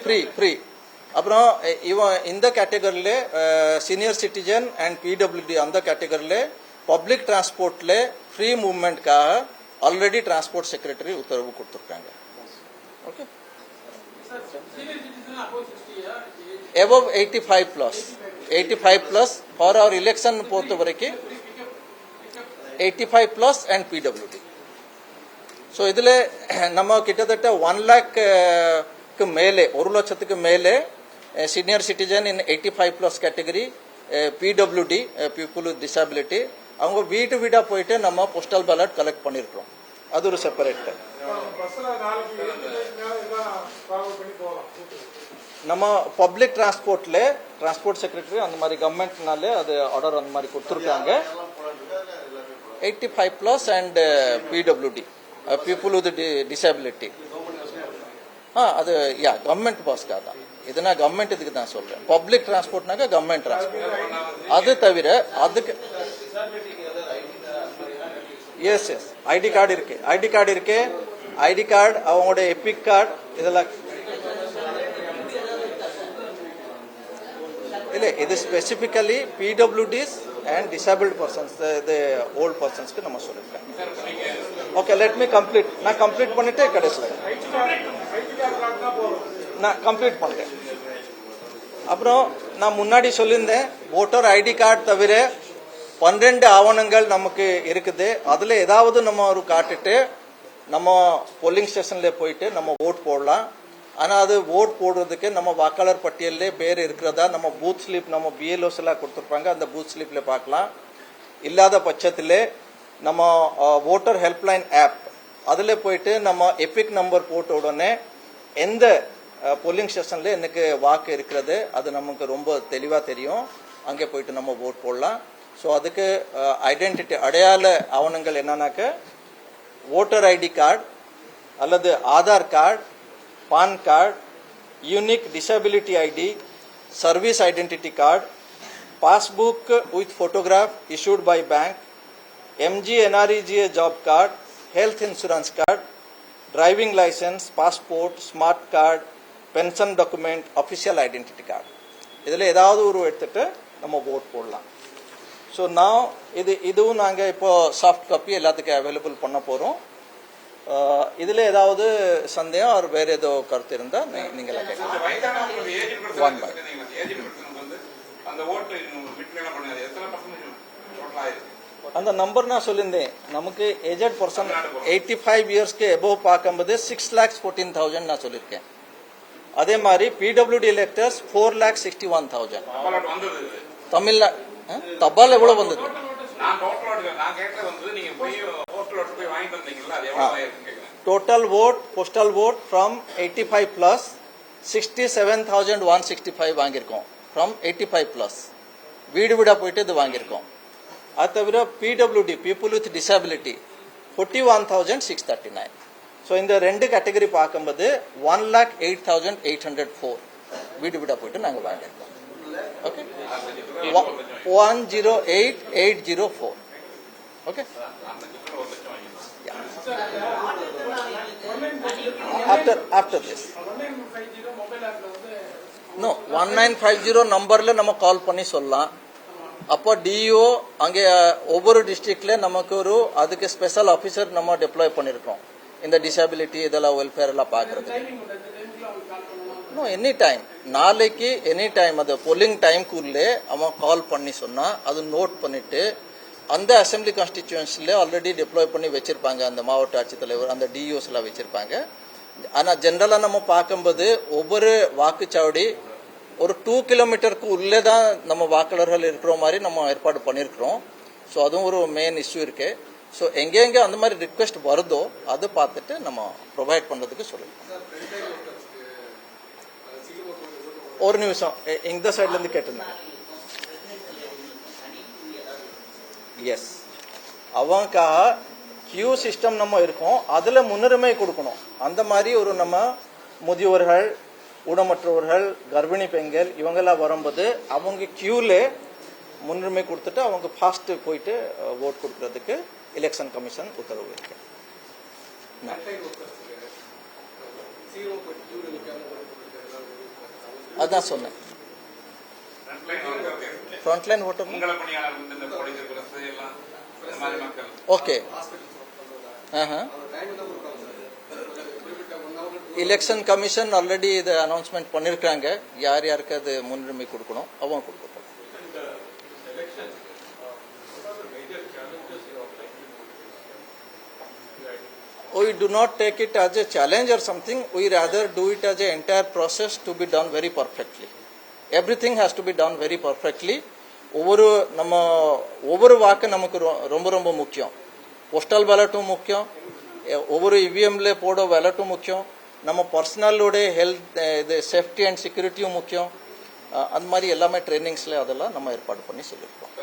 Free. அப்புறம் இவன் இந்த கேட்டகரியில் சீனியர் சிட்டிசன் அண்ட் பிடபிள்யூடி அந்த கேட்டகரியில் பப்ளிக் டிரான்ஸ்போர்ட்ல ஃப்ரீ மூவ்மெண்ட்காக ஆல்ரெடி டிரான்ஸ்போர்ட் செக்ரட்டரி உத்தரவு கொடுத்துருக்காங்க. Okay, above 85 plus for our election பொறுத்த வரைக்கும் 85 plus and PWD. ஸோ இதில் நம்ம கிட்டத்தட்ட 1 lakh மேலே 1 லட்சத்துக்கு மேலே senior citizen in 85 plus category, PWD people with disability அவங்க வீடாக போயிட்டு நம்ம போஸ்டல் பேலட் கலெக்ட் பண்ணியிருக்கிறோம். அது ஒரு செப்பரேட். நம்ம பப்ளிக் டிரான்ஸ்போர்ட்ல டிரான்ஸ்போர்ட் செக்ரட்டரி அந்த மாதிரி கவர்மெண்ட்னாலே அது ஆர்டர் அந்த மாதிரி கொடுத்துருக்காங்க. 85 plus and PWD people with disability. அது கவர்மெண்ட் பாஸ்க்காக தான். இது நான் கவர்மெண்ட் இதுக்கு தான் சொல்றேன். பப்ளிக் டிரான்ஸ்போர்ட்னாக்க கவர்மெண்ட் டிரான்ஸ்போர்ட். அது தவிர அதுக்கு எஸ் ஐடி கார்டு இருக்கு. ஐடி கார்டு அவங்களோட எபிக் கார்டு இதெல்லாம் இல்லை. இது specifically PWDs and disabled persons, old பர்சன்ஸ்க்கு நம்ம சொல்லியிருக்கேன். Okay, let me complete. நான் கம்ப்ளீட் பண்ணிட்டு கடைசியில் நான் கம்ப்ளீட் பண்ணுறேன். அப்புறம் நான் முன்னாடி சொல்லியிருந்தேன், ஓட்டர் ஐடி கார்டு தவிர 12 ஆவணங்கள் நமக்கு இருக்குது. அதில் ஏதாவது நம்ம ஒரு காட்டுட்டு நம்ம போலிங் ஸ்டேஷனில் போயிட்டு நம்ம ஓட் போடலாம். ஆனால் அது ஓட் போடுறதுக்கு நம்ம வாக்காளர் பட்டியலில் பேர் இருக்கிறதா நம்ம பூத் ஸ்லிப் நம்ம BLOs எல்லாம் கொடுத்துருப்பாங்க, அந்த பூத் ஸ்லிப்பில் பார்க்கலாம். இல்லாத பட்சத்தில் நம்ம ஓட்டர் ஹெல்ப்லைன் ஆப் அதில் போயிட்டு நம்ம எபிக் நம்பர் போட்ட உடனே எந்த போலிங் ஸ்டேஷனில் எனக்கு வாக்கு இருக்கிறது அது நமக்கு ரொம்ப தெளிவாக தெரியும். அங்கே போயிட்டு நம்ம ஓட் போடலாம். ஸோ அதுக்கு ஐடென்டிட்டி அடையாள ஆவணங்கள் என்னன்னாக்க ஓட்டர் ஐடி கார்டு அல்லது Aadhaar card, PAN card, unique disability ID, service identity card, passbook with photograph issued by bank, MGNREGA job card, health insurance card, driving licence, passport, smart card, pension document, official identity card. இதில் ஏதாவது ஒரு எடுத்துட்டு நம்ம vote போடலாம். So நான் இதுவும் நாங்கள் இப்போ சாஃப்ட் காப்பி எல்லாத்துக்கும் அவைலபிள் பண்ண போகிறோம். இதில் ஏதாவது சந்தேகம் ஒரு வேறு ஏதோ கருத்து இருந்தால் நீங்கள் அந்த நம்பர் நான் சொல்லியிருந்தேன். நமக்கு ஏஜட் பர்சன் 85 இயர்ஸ்க்கு எபோவ் பார்க்கும்போது 6,14,000 நான் சொல்லியிருக்கேன். அதே மாதிரி PWD எலெக்டர்ஸ் 4,61,000. தமிழ்நாடு தபால் எவ்வளோ வந்தது? Total vote postal vote from 85 plus 67,165 வாங்கியிருக்கோம். ஃப்ரம் 85 plus வீடா போயிட்டு இது வாங்கியிருக்கோம். அது தவிர PWD people with disability 41,639. So இந்த ரெண்டு கேட்டகரி பார்க்கும்போது 1,08,804 வீடா போயிட்டு நாங்கள் வாங்கியிருக்கோம். Okay, 108,804. Okay, after this no 1950 நம்பர்ல நம்ம கால் பண்ணி சொல்லலாம். அப்போ DO அங்கே ஒவ்வொரு டிஸ்ட்ரிக்ட்ல நமக்கு ஒரு அதுக்கு ஸ்பெஷல் ஆஃபீஸர் நம்ம டெப்ளாய் பண்ணியிருக்கோம். இந்த டிசபிலிட்டி இதெல்லாம் வெல்ஃபேர் எல்லாம் பார்க்கறது. எனி டைம், நாளைக்கு எனி டைம் அது போலிங் டைம்குள்ளே அவன் கால் பண்ணி சொன்னா அது நோட் பண்ணிட்டு அந்த அசம்பிளி கான்ஸ்டிடியூன்சில ஆல்ரெடி டெப்ளாய் பண்ணி வச்சிருப்பாங்க. அந்த மாவட்ட ஆட்சித்தலைவர் அந்த DOs எல்லாம் வச்சிருப்பாங்க. ஆனால் ஜென்ரலாக நம்ம பார்க்கும்போது ஒவ்வொரு வாக்குச்சாவடி ஒரு 2 கிலோமீட்டருக்கு உள்ளே தான் நம்ம வாக்காளர்கள் இருக்கிற மாதிரி நம்ம ஏற்பாடு பண்ணியிருக்கிறோம். ஸோ அதுவும் ஒரு மெயின் இஷ்யூ இருக்கு. ஸோ எங்கெங்கே அந்த மாதிரி ரிக்வெஸ்ட் வருதோ அதை பார்த்துட்டு நம்ம ப்ரொவைட் பண்ணுறதுக்கு சொல்லுவோம். ஒரு நிமிஷம், இந்த சைட்லேருந்து கேட்டிருந்தேன். எஸ், அவங்களுக்காக கியூ சிஸ்டம் நம்ம இருக்கோம், அதில் முன்னுரிமை கொடுக்கணும். அந்த மாதிரி ஒரு நம்ம முதியோர்கள், ஊனமற்றவர்கள், கர்ப்பிணி பெண்கள் இவங்கெல்லாம் வரும்போது அவங்க கியூவில் முன்னுரிமை கொடுத்துட்டு அவங்க ஃபாஸ்ட்டு போயிட்டு ஓட் கொடுக்கறதுக்கு எலெக்ஷன் கமிஷன் உத்தரவு இருக்கு. அதான் சொன்னேன். Frontline voter okay. Election commission already இதை அனௌன்ஸ்மெண்ட் பண்ணியிருக்காங்க, யார் யாருக்கு அது முன்னுரிமை கொடுக்கணும் அவங்க கொடுக்கணும். We do not take it as a challenge or something. We rather do it as an entire process to be done very perfectly. Everything has to be done very perfectly. ஒவ்வொரு வாக்கு நமக்கு ரொம்ப ரொம்ப முக்கியம். போஸ்டல் பேலட்டும் முக்கியம், ஒவ்வொரு இவிஎம்ல போட பேலட்டும் முக்கியம், நம்ம பர்சனலோட ஹெல்த் இது சேஃப்டி அண்ட் செக்யூரிட்டியும் முக்கியம். அந்த மாதிரி எல்லாமே ட்ரைனிங்ஸ்ல அதெல்லாம் நம்ம ஏற்பாடு பண்ணி சொல்லியிருக்கோம்.